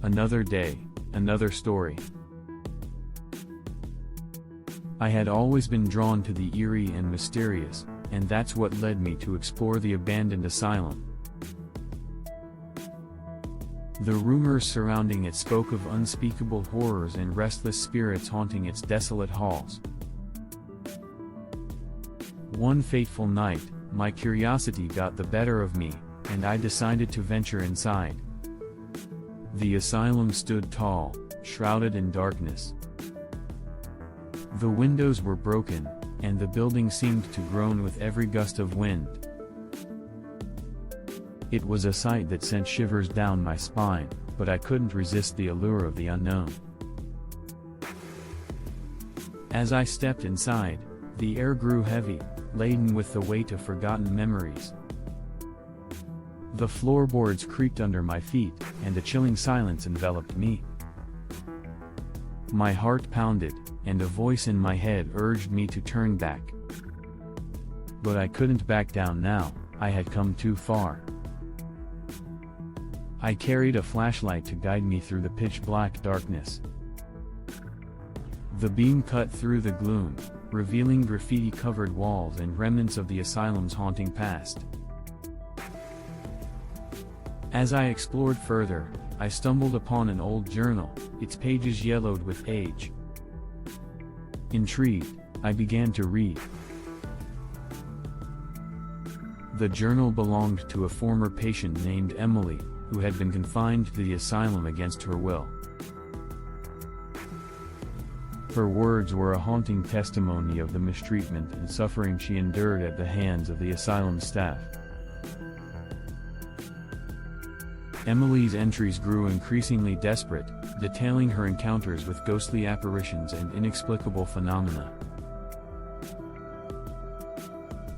Another day, another story. I had always been drawn to the eerie and mysterious, and that's what led me to explore the Abandoned Asylum. The rumors surrounding it spoke of unspeakable horrors and restless spirits haunting its desolate halls. One fateful night, my curiosity got the better of me, and I decided to venture inside. The asylum stood tall, shrouded in darkness. The windows were broken, and the building seemed to groan with every gust of wind. It was a sight that sent shivers down my spine, but I couldn't resist the allure of the unknown. As I stepped inside, the air grew heavy, laden with the weight of forgotten memories. The floorboards creaked under my feet, and a chilling silence enveloped me. My heart pounded, and a voice in my head urged me to turn back. But I couldn't back down now, I had come too far. I carried a flashlight to guide me through the pitch-black darkness. The beam cut through the gloom, revealing graffiti-covered walls and remnants of the asylum's haunting past. As I explored further, I stumbled upon an old journal, its pages yellowed with age. Intrigued, I began to read. The journal belonged to a former patient named Emily, who had been confined to the asylum against her will. Her words were a haunting testimony of the mistreatment and suffering she endured at the hands of the asylum staff. Emily's entries grew increasingly desperate, detailing her encounters with ghostly apparitions and inexplicable phenomena.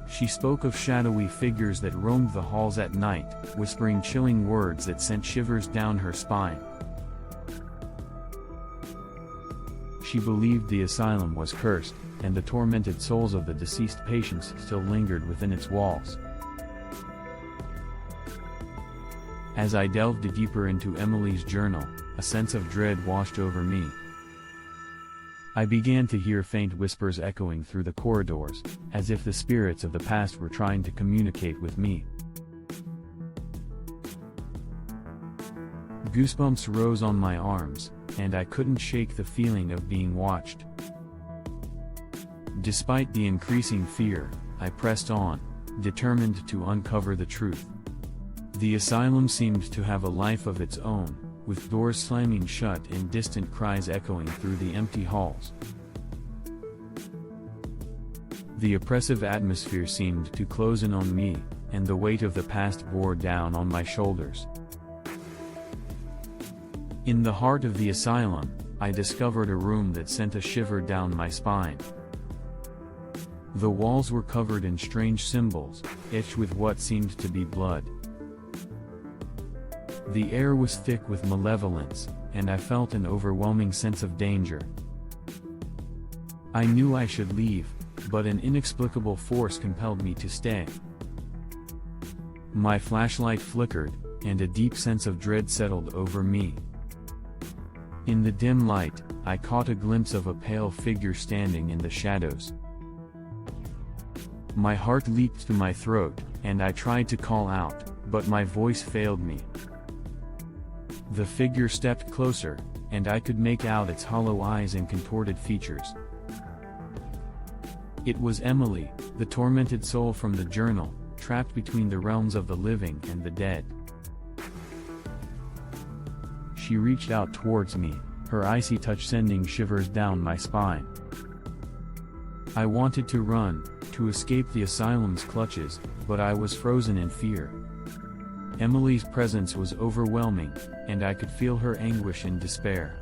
She spoke of shadowy figures that roamed the halls at night, whispering chilling words that sent shivers down her spine. She believed the asylum was cursed, and the tormented souls of the deceased patients still lingered within its walls. As I delved deeper into Emily's journal, a sense of dread washed over me. I began to hear faint whispers echoing through the corridors, as if the spirits of the past were trying to communicate with me. Goosebumps rose on my arms, and I couldn't shake the feeling of being watched. Despite the increasing fear, I pressed on, determined to uncover the truth. The asylum seemed to have a life of its own, with doors slamming shut and distant cries echoing through the empty halls. The oppressive atmosphere seemed to close in on me, and the weight of the past bore down on my shoulders. In the heart of the asylum, I discovered a room that sent a shiver down my spine. The walls were covered in strange symbols, etched with what seemed to be blood. The air was thick with malevolence, and I felt an overwhelming sense of danger. I knew I should leave, but an inexplicable force compelled me to stay. My flashlight flickered, and a deep sense of dread settled over me. In the dim light, I caught a glimpse of a pale figure standing in the shadows. My heart leaped to my throat, and I tried to call out, but my voice failed me. The figure stepped closer, and I could make out its hollow eyes and contorted features. It was Emily, the tormented soul from the journal, trapped between the realms of the living and the dead. She reached out towards me, her icy touch sending shivers down my spine. I wanted to run, to escape the asylum's clutches, but I was frozen in fear. Emily's presence was overwhelming, and I could feel her anguish and despair.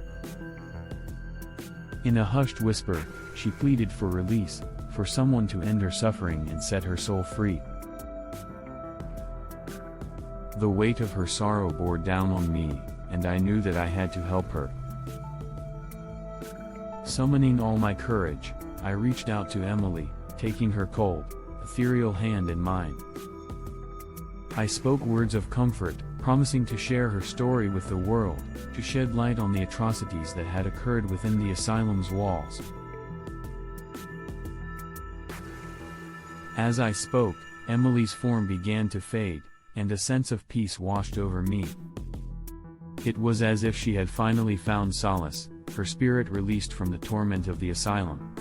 In a hushed whisper, she pleaded for release, for someone to end her suffering and set her soul free. The weight of her sorrow bore down on me, and I knew that I had to help her. Summoning all my courage, I reached out to Emily, taking her cold, ethereal hand in mine. I spoke words of comfort, promising to share her story with the world, to shed light on the atrocities that had occurred within the asylum's walls. As I spoke, Emily's form began to fade, and a sense of peace washed over me. It was as if she had finally found solace, her spirit released from the torment of the asylum.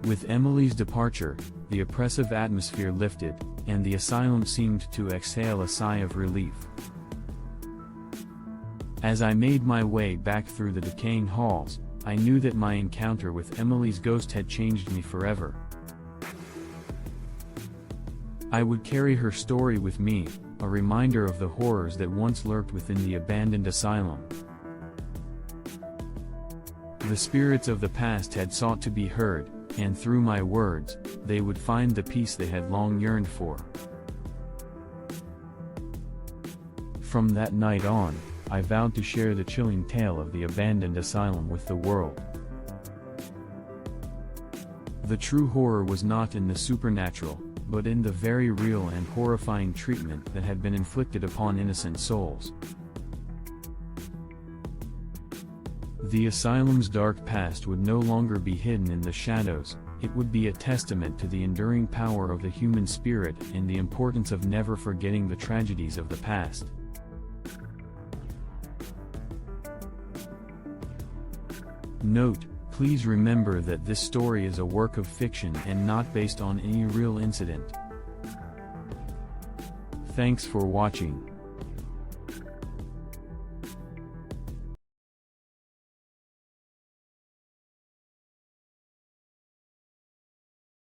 With Emily's departure, the oppressive atmosphere lifted, and the asylum seemed to exhale a sigh of relief. As I made my way back through the decaying halls, I knew that my encounter with Emily's ghost had changed me forever. I would carry her story with me, a reminder of the horrors that once lurked within the abandoned asylum. The spirits of the past had sought to be heard, and through my words, they would find the peace they had long yearned for. From that night on, I vowed to share the chilling tale of the abandoned asylum with the world. The true horror was not in the supernatural, but in the very real and horrifying treatment that had been inflicted upon innocent souls. The asylum's dark past would no longer be hidden in the shadows, it would be a testament to the enduring power of the human spirit and the importance of never forgetting the tragedies of the past. Note: please remember that this story is a work of fiction and not based on any real incident. Thanks for watching.